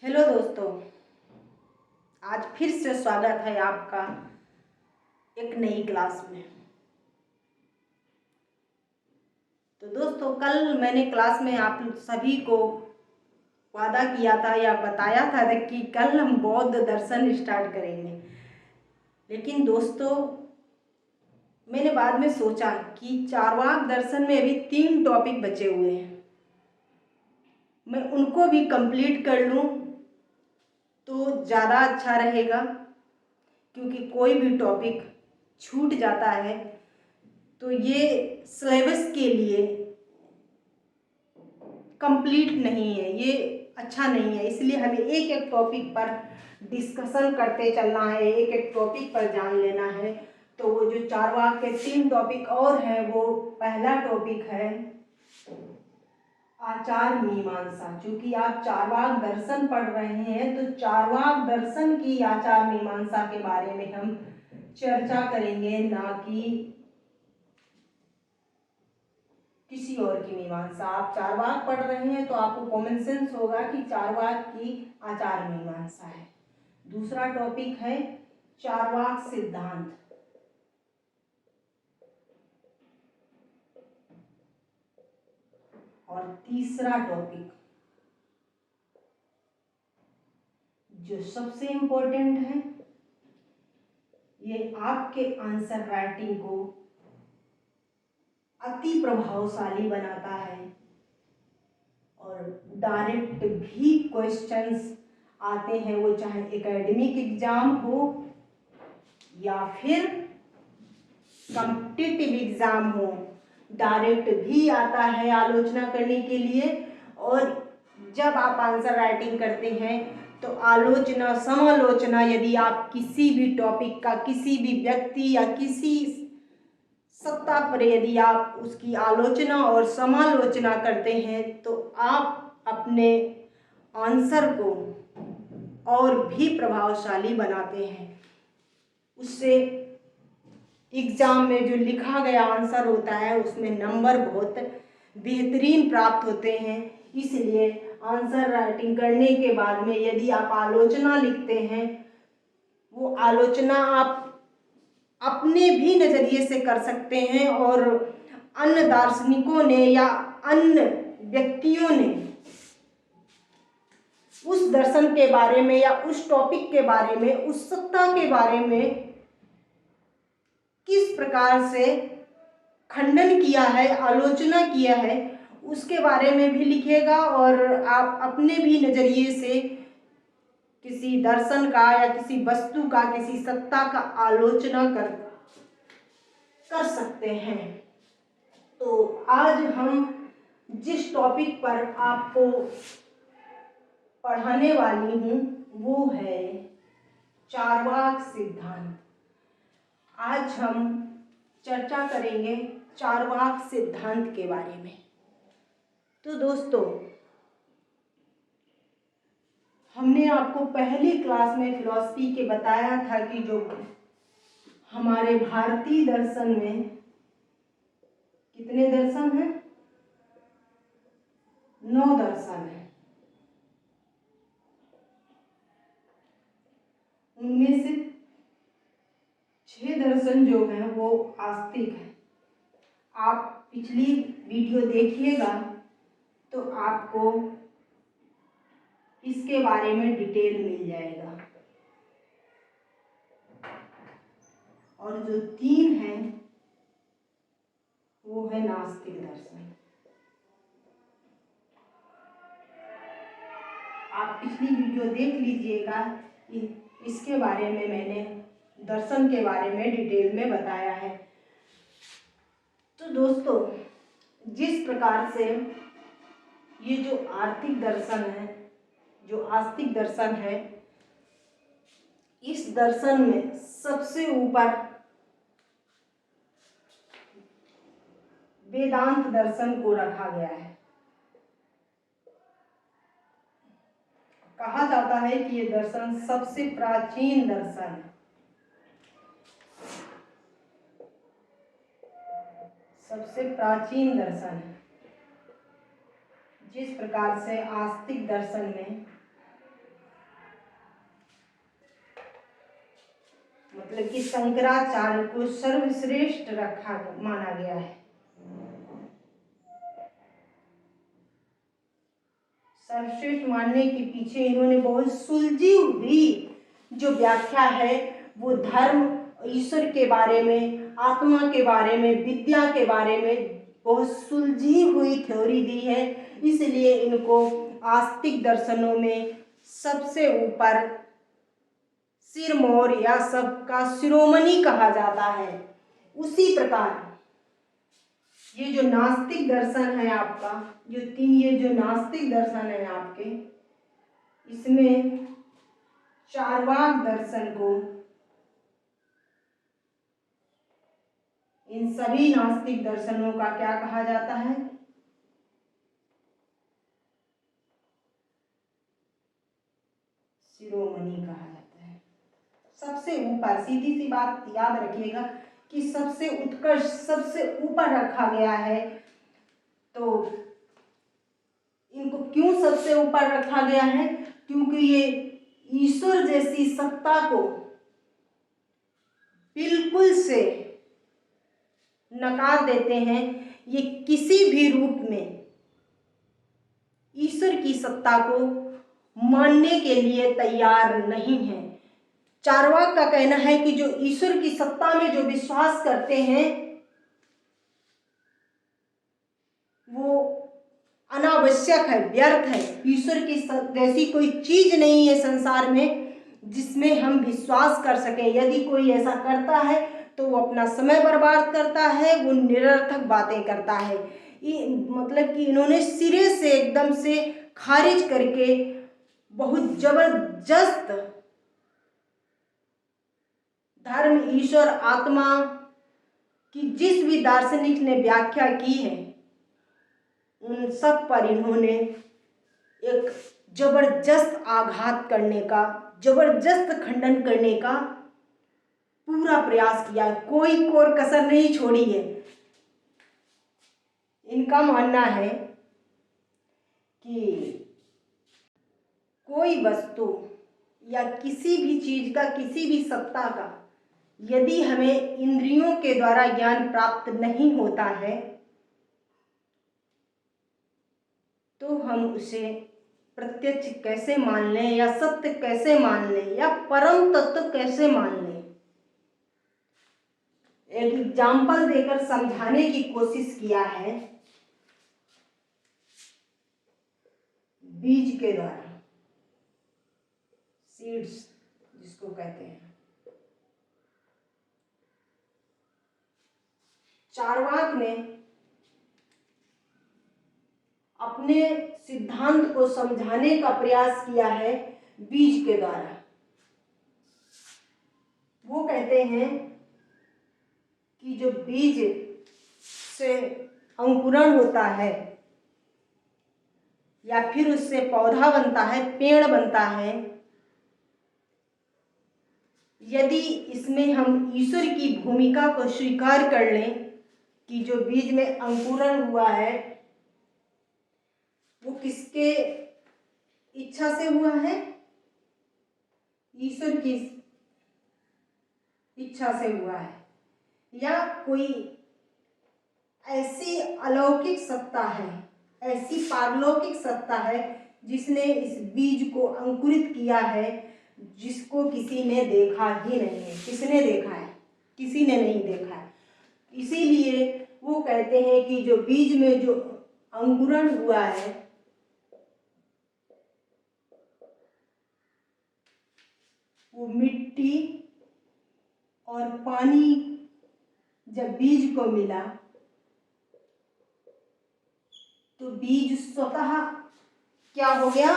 Hello दोस्तों, आज फिर से स्वागत है आपका एक नई क्लास में। तो दोस्तों, कल मैंने क्लास में आप सभी को वादा किया था या बताया था कि कल हम बौद्ध दर्शन स्टार्ट करेंगे। लेकिन दोस्तों, मैंने बाद में सोचा कि चारवाक दर्शन में अभी 3 टॉपिक बचे हुए हैं, मैं उनको भी कंप्लीट कर लूँ तो ज़्यादा अच्छा रहेगा। क्योंकि कोई भी टॉपिक छूट जाता है तो ये सिलेबस के लिए कंप्लीट नहीं है, ये अच्छा नहीं है। इसलिए हमें एक एक टॉपिक पर डिस्कशन करते चलना है, एक एक टॉपिक पर जान लेना है। तो वो जो चारवाक के 3 टॉपिक और हैं, वो पहला टॉपिक है आचार मीमांसा। चूंकि आप चारवाक दर्शन पढ़ रहे हैं तो चारवाक दर्शन की आचार मीमांसा के बारे में हम चर्चा करेंगे, ना कि किसी और की मीमांसा। आप चारवाक पढ़ रहे हैं तो आपको कॉमन सेंस होगा कि चारवाक की आचार मीमांसा है। दूसरा टॉपिक है चारवाक सिद्धांत। और तीसरा टॉपिक जो सबसे इम्पोर्टेंट है, ये आपके आंसर राइटिंग को अति प्रभावशाली बनाता है और डायरेक्ट भी क्वेश्चंस आते हैं, वो चाहे एकेडमिक एग्जाम हो या फिर कॉम्पिटिटिव एग्जाम हो, डायरेक्ट भी आता है आलोचना करने के लिए। और जब आप आंसर राइटिंग करते हैं तो आलोचना समालोचना, यदि आप किसी भी टॉपिक का किसी भी व्यक्ति या किसी सत्ता पर यदि आप उसकी आलोचना और समालोचना करते हैं तो आप अपने आंसर को और भी प्रभावशाली बनाते हैं। उससे एग्जाम में जो लिखा गया आंसर होता है उसमें नंबर बहुत बेहतरीन प्राप्त होते हैं। इसलिए आंसर राइटिंग करने के बाद में यदि आप आलोचना लिखते हैं, वो आलोचना आप अपने भी नज़रिए से कर सकते हैं और अन्य दार्शनिकों ने या अन्य व्यक्तियों ने उस दर्शन के बारे में या उस टॉपिक के बारे में, उस सत्ता के बारे में किस प्रकार से खंडन किया है, आलोचना किया है, उसके बारे में भी लिखेगा। और आप अपने भी नज़रिए से किसी दर्शन का या किसी वस्तु का, किसी सत्ता का आलोचना कर सकते हैं। तो आज हम जिस टॉपिक पर आपको पढ़ाने वाली हूँ वो है चारवाक सिद्धांत। आज हम चर्चा करेंगे चारवाक सिद्धांत के बारे में। तो दोस्तों, हमने आपको पहली क्लास में फिलॉसफी के बताया था कि जो हमारे भारतीय दर्शन में कितने दर्शन हैं? 9 दर्शन हैं। उनमें से 6 दर्शन जो हैं वो आस्तिक हैं। आप पिछली वीडियो देखिएगा तो आपको इसके बारे में डिटेल मिल जाएगा। और जो 3 हैं वो है नास्तिक दर्शन। आप पिछली वीडियो देख लीजिएगा, इसके बारे में मैंने दर्शन के बारे में डिटेल में बताया है। तो दोस्तों, जिस प्रकार से ये जो आर्थिक दर्शन है, जो आस्तिक दर्शन है, इस दर्शन में सबसे ऊपर वेदांत दर्शन को रखा गया है। कहा जाता है कि ये दर्शन सबसे प्राचीन दर्शन है, सबसे प्राचीन दर्शन है। जिस प्रकार से आस्तिक दर्शन में मतलब कि शंकराचार्य को सर्वश्रेष्ठ माना गया है। सर्वश्रेष्ठ मानने के पीछे इन्होंने बहुत सुलझी हुई जो व्याख्या है वो धर्म, ईश्वर के बारे में, आत्मा के बारे में, विद्या के बारे में बहुत सुलझी हुई थ्योरी दी है। इसलिए इनको आस्तिक दर्शनों में सबसे ऊपर सिरमौर या सबका शिरोमणि कहा जाता है। उसी प्रकार ये जो नास्तिक दर्शन है आपका, ये जो नास्तिक दर्शन है आपके, इसमें चार्वाक दर्शन को, इन सभी नास्तिक दर्शनों का क्या कहा जाता है? शिरोमणि कहा जाता है। सबसे ऊपर, सीधी सी बात याद रखिएगा कि सबसे उत्कर्ष, सबसे ऊपर रखा गया है। तो इनको क्यों सबसे ऊपर रखा गया है? क्योंकि ये ईश्वर जैसी सत्ता को बिल्कुल से नकार देते हैं। ये किसी भी रूप में ईश्वर की सत्ता को मानने के लिए तैयार नहीं है। चार्वाक का कहना है कि जो ईश्वर की सत्ता में जो विश्वास करते हैं वो अनावश्यक है, व्यर्थ है। ईश्वर की जैसी कोई चीज नहीं है संसार में जिसमें हम विश्वास कर सकें। यदि कोई ऐसा करता है तो वो अपना समय बर्बाद करता है, वो निरर्थक बातें करता है। मतलब कि इन्होंने सिरे से एकदम से खारिज करके बहुत जबरदस्त धर्म, ईश्वर, आत्मा की जिस भी दार्शनिक ने व्याख्या की है उन सब पर इन्होंने एक जबरदस्त आघात करने का, जबरदस्त खंडन करने का पूरा प्रयास किया, कोई कोर कसर नहीं छोड़ी है। इनका मानना है कि कोई वस्तु या किसी भी चीज का, किसी भी सत्ता का यदि हमें इंद्रियों के द्वारा ज्ञान प्राप्त नहीं होता है तो हम उसे प्रत्यक्ष कैसे मान लें या सत्य कैसे मान लें या परम तत्व कैसे मान लें। एक एग्जाम्पल देकर समझाने की कोशिश किया है बीज के द्वारा, सीड्स जिसको कहते हैं। चार्वाक ने अपने सिद्धांत को समझाने का प्रयास किया है बीज के द्वारा। वो कहते हैं कि जो बीज से अंकुरण होता है या फिर उससे पौधा बनता है, पेड़ बनता है, यदि इसमें हम ईश्वर की भूमिका को स्वीकार कर लें कि जो बीज में अंकुरण हुआ है वो किसके इच्छा से हुआ है? ईश्वर की इच्छा से हुआ है, या कोई ऐसी अलौकिक सत्ता है, ऐसी पारलौकिक सत्ता है जिसने इस बीज को अंकुरित किया है जिसको किसी ने देखा ही नहीं है। किसने देखा है? किसी ने नहीं देखा है। इसीलिए वो कहते हैं कि जो बीज में जो अंकुरण हुआ है वो मिट्टी और पानी जब बीज को मिला तो बीज स्वतः क्या हो गया?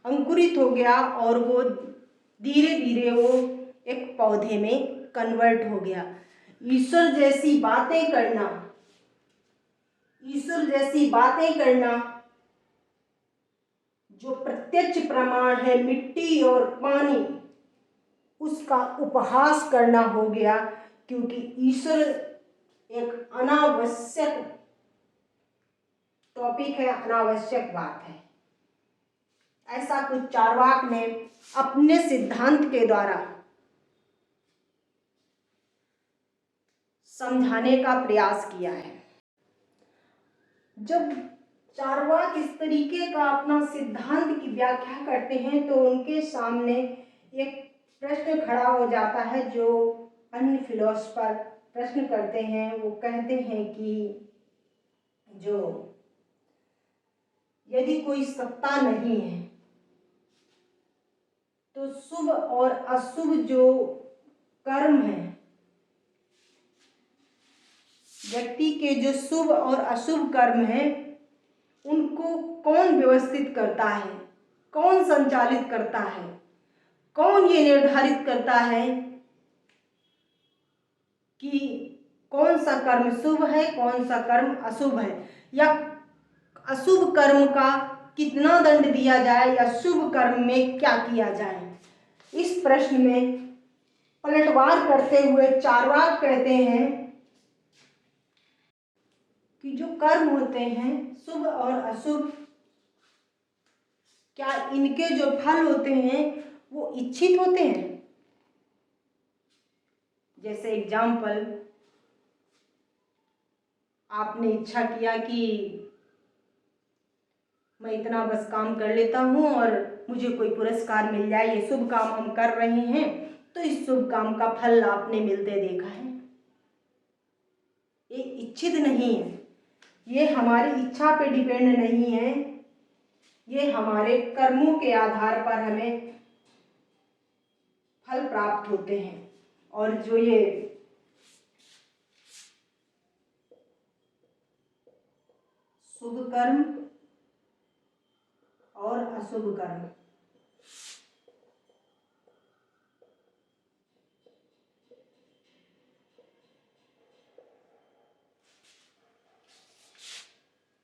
अंकुरित हो गया और वो धीरे धीरे वो एक पौधे में कन्वर्ट हो गया। ईश्वर जैसी बातें करना, ईश्वर जैसी बातें करना जो प्रत्यक्ष प्रमाण है मिट्टी और पानी, उसका उपहास करना हो गया, क्योंकि ईश्वर एक अनावश्यक टॉपिक है, अनावश्यक बात है। ऐसा कुछ चार्वाक ने अपने सिद्धांत के द्वारा समझाने का प्रयास किया है। जब चार्वाक इस तरीके का अपना सिद्धांत की व्याख्या करते हैं तो उनके सामने एक प्रश्न खड़ा हो जाता है जो अन्य फिलोसफर प्रश्न करते हैं। वो कहते हैं कि जो यदि कोई सत्ता नहीं है तो शुभ और अशुभ जो कर्म है, व्यक्ति के जो शुभ और अशुभ कर्म है, उनको कौन व्यवस्थित करता है, कौन संचालित करता है, कौन ये निर्धारित करता है कि कौन सा कर्म शुभ है, कौन सा कर्म अशुभ है, या अशुभ कर्म का कितना दंड दिया जाए या शुभ कर्म में क्या किया जाए। इस प्रश्न में पलटवार करते हुए चार्वाक कहते हैं कि जो कर्म होते हैं शुभ और अशुभ, क्या इनके जो फल होते हैं वो इच्छित होते हैं। जैसे एग्जाम्पल, आपने इच्छा किया कि मैं इतना बस काम कर लेता हूँ और मुझे कोई पुरस्कार मिल जाए, ये शुभ काम हम कर रहे हैं, तो इस शुभ काम का फल आपने मिलते देखा है। ये इच्छित नहीं है, ये हमारी इच्छा पे डिपेंड नहीं है, ये हमारे कर्मों के आधार पर हमें फल प्राप्त होते हैं। और जो ये शुभ कर्म और अशुभ कर्म,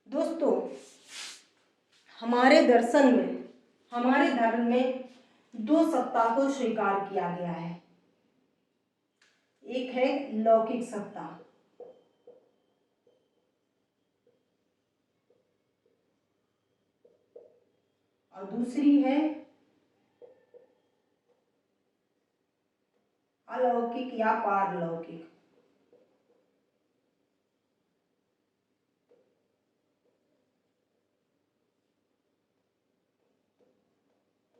दोस्तों हमारे दर्शन में, हमारे धर्म में दो सत्ता को स्वीकार किया गया है। एक है लौकिक सत्ता और दूसरी है अलौकिक या पारलौकिक।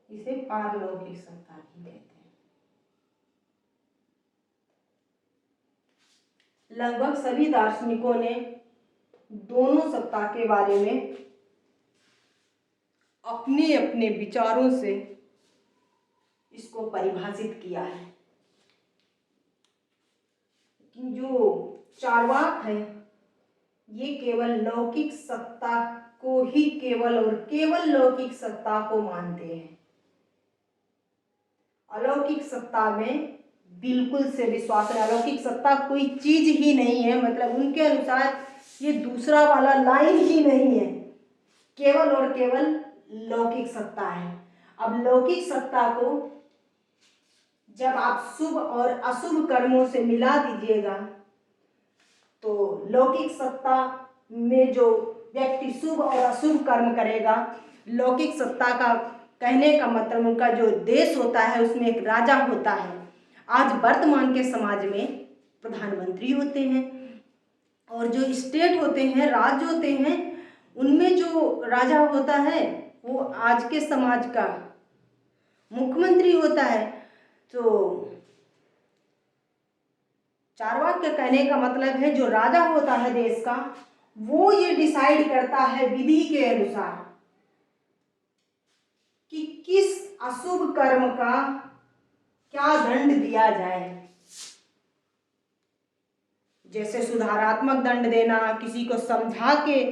इसे पारलौकिक सत्ता भी कहते हैं। लगभग सभी दार्शनिकों ने दोनों सत्ता के बारे में अपने अपने विचारों से इसको परिभाषित किया है। जो चार्वाक है ये केवल लौकिक सत्ता को ही केवल और केवल लौकिक सत्ता को मानते हैं। अलौकिक सत्ता में बिल्कुल से विश्वास है। अलौकिक सत्ता कोई चीज ही नहीं है, मतलब उनके अनुसार ये दूसरा वाला लाइन ही नहीं है, केवल और केवल लौकिक सत्ता है। अब लौकिक सत्ता को जब आप शुभ और अशुभ कर्मों से मिला दीजिएगा तो लौकिक सत्ता में जो व्यक्ति शुभ और अशुभ कर्म करेगा, लौकिक सत्ता का कहने का मतलब उनका जो देश होता है उसमें एक राजा होता है। आज वर्तमान के समाज में प्रधानमंत्री होते हैं और जो स्टेट होते हैं, राज्य होते हैं, उनमें जो राजा होता है वो आज के समाज का मुख्यमंत्री होता है। तो चार्वाक के कहने का मतलब है जो राजा होता है देश का, वो ये डिसाइड करता है विधि के अनुसार कि किस अशुभ कर्म का क्या दंड दिया जाए। जैसे सुधारात्मक दंड देना, किसी को समझा के,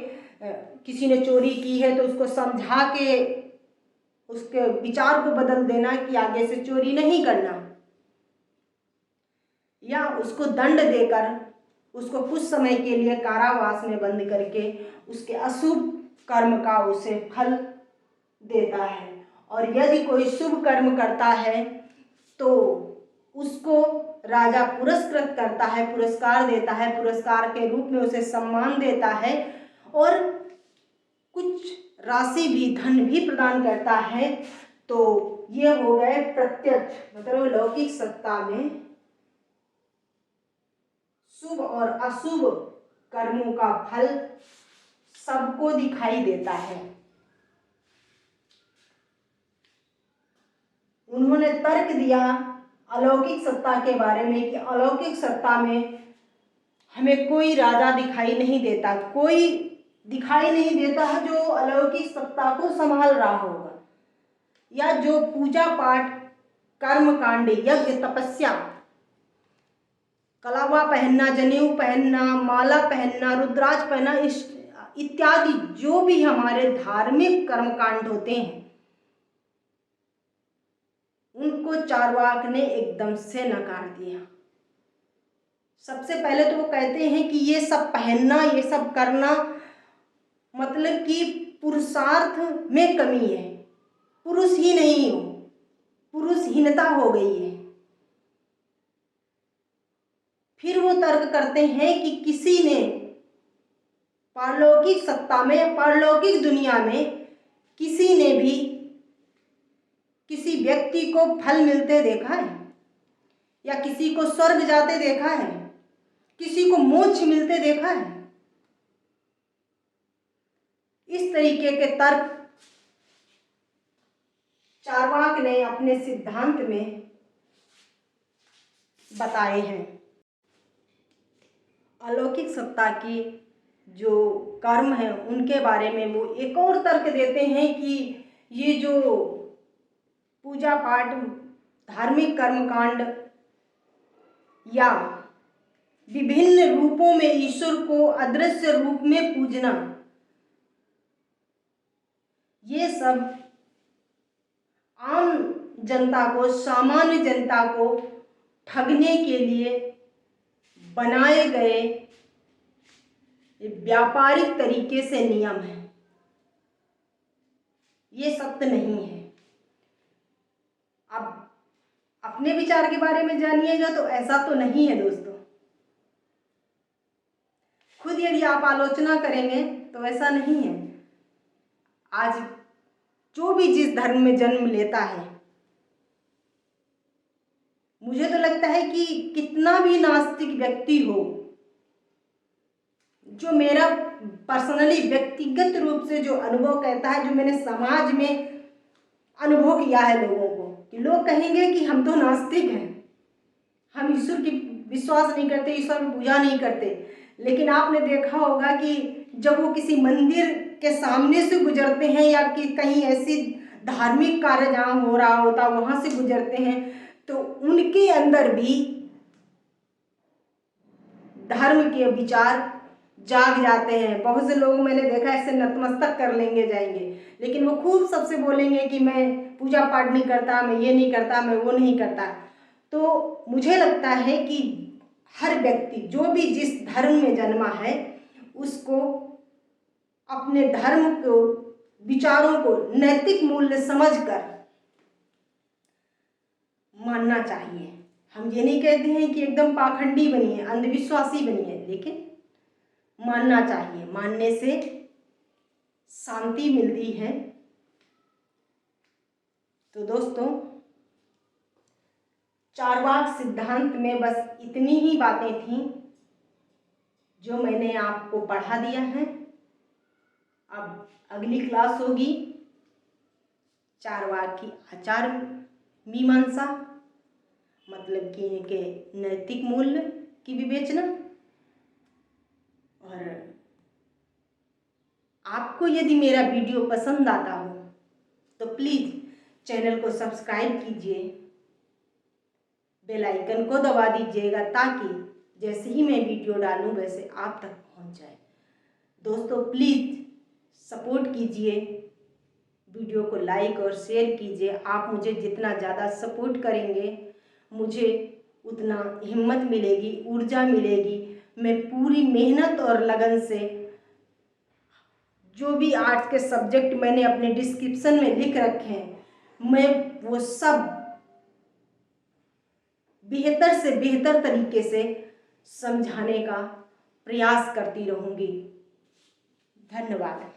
किसी ने चोरी की है तो उसको समझा के उसके विचार को बदल देना कि आगे से चोरी नहीं करना, या उसको दंड देकर उसको कुछ समय के लिए कारावास में बंद करके उसके अशुभ कर्म का उसे फल देता है। और यदि कोई शुभ कर्म करता है तो उसको राजा पुरस्कृत करता है, पुरस्कार देता है, पुरस्कार के रूप में उसे सम्मान देता है और कुछ राशि भी, धन भी प्रदान करता है। तो ये हो गए प्रत्यक्ष, मतलब लौकिक सत्ता में शुभ और अशुभ कर्मों का फल सबको दिखाई देता है। उन्होंने तर्क दिया अलौकिक सत्ता के बारे में कि अलौकिक सत्ता में हमें कोई राजा दिखाई नहीं देता, कोई दिखाई नहीं देता है जो अलौकिक सत्ता को संभाल रहा होगा, या जो पूजा पाठ, कर्म कांड, यज्ञ, तपस्या, कलावा पहनना, जनेऊ पहनना, माला पहनना, रुद्राक्ष पहनना इत्यादि जो भी हमारे धार्मिक कर्मकांड होते हैं उनको चारवाक ने एकदम से नकार दिया। सबसे पहले तो वो कहते हैं कि ये सब पहनना, ये सब करना मतलब कि पुरुषार्थ में कमी है, पुरुष ही नहीं हो, पुरुषहीनता हो गई है। फिर वो तर्क करते हैं कि किसी ने पारलौकिक सत्ता में, पारलौकिक दुनिया में किसी ने भी किसी व्यक्ति को फल मिलते देखा है, या किसी को स्वर्ग जाते देखा है, किसी को मोक्ष मिलते देखा है? इस तरीके के तर्क चार्वाक ने अपने सिद्धांत में बताए हैं। अलौकिक सत्ता की जो कर्म है उनके बारे में वो एक और तर्क देते हैं कि ये जो पूजा पाठ, धार्मिक कर्मकांड या विभिन्न रूपों में ईश्वर को अदृश्य रूप में पूजना, ये सब आम जनता को, सामान्य जनता को ठगने के लिए बनाए गए व्यापारिक तरीके से नियम है, ये सत्य नहीं है। अब अपने विचार के बारे में जानिएगा तो ऐसा तो नहीं है दोस्तों। खुद यदि आप आलोचना करेंगे तो ऐसा नहीं है। आज जो भी जिस धर्म में जन्म लेता है, मुझे तो लगता है कि कितना भी नास्तिक व्यक्ति हो, जो मेरा पर्सनली व्यक्तिगत रूप से जो अनुभव कहता है, जो मैंने समाज में अनुभव किया है लोगों को, कि लोग कहेंगे कि हम तो नास्तिक हैं, हम ईश्वर की विश्वास नहीं करते, ईश्वर की पूजा नहीं करते। लेकिन आपने देखा होगा कि जब वो किसी मंदिर के सामने से गुजरते हैं या कि कहीं ऐसी धार्मिक कार्य जहाँ हो रहा होता वहाँ से गुजरते हैं, तो उनके अंदर भी धर्म के विचार जाग जाते हैं। बहुत से लोग मैंने देखा ऐसे नतमस्तक कर लेंगे जाएंगे, लेकिन वो खूब सबसे बोलेंगे कि मैं पूजा पाठ नहीं करता, मैं ये नहीं करता, मैं वो नहीं करता। तो मुझे लगता है कि हर व्यक्ति जो भी जिस धर्म में जन्मा है उसको अपने धर्म को, विचारों को नैतिक मूल्य समझकर मानना चाहिए। हम ये नहीं कहते हैं कि एकदम पाखंडी बनिए, अंधविश्वासी बनिए, लेकिन मानना चाहिए। मानने से शांति मिलती है। तो दोस्तों, चार्वाक सिद्धांत में बस इतनी ही बातें थीं जो मैंने आपको पढ़ा दिया है। अब अगली क्लास होगी चार्वाक की आचार मीमांसा, मतलब कि इनके नैतिक मूल्य की विवेचना। और आपको यदि मेरा वीडियो पसंद आता हो तो प्लीज़ चैनल को सब्सक्राइब कीजिए, बेल आइकन को दबा दीजिएगा ताकि जैसे ही मैं वीडियो डालूं वैसे आप तक पहुंच जाए। दोस्तों प्लीज़ सपोर्ट कीजिए, वीडियो को लाइक और शेयर कीजिए। आप मुझे जितना ज़्यादा सपोर्ट करेंगे मुझे उतना हिम्मत मिलेगी, ऊर्जा मिलेगी। मैं पूरी मेहनत और लगन से जो भी आर्ट्स के सब्जेक्ट मैंने अपने डिस्क्रिप्शन में लिख रखे हैं, मैं वो सब बेहतर से बेहतर तरीके से समझाने का प्रयास करती रहूँगी। धन्यवाद।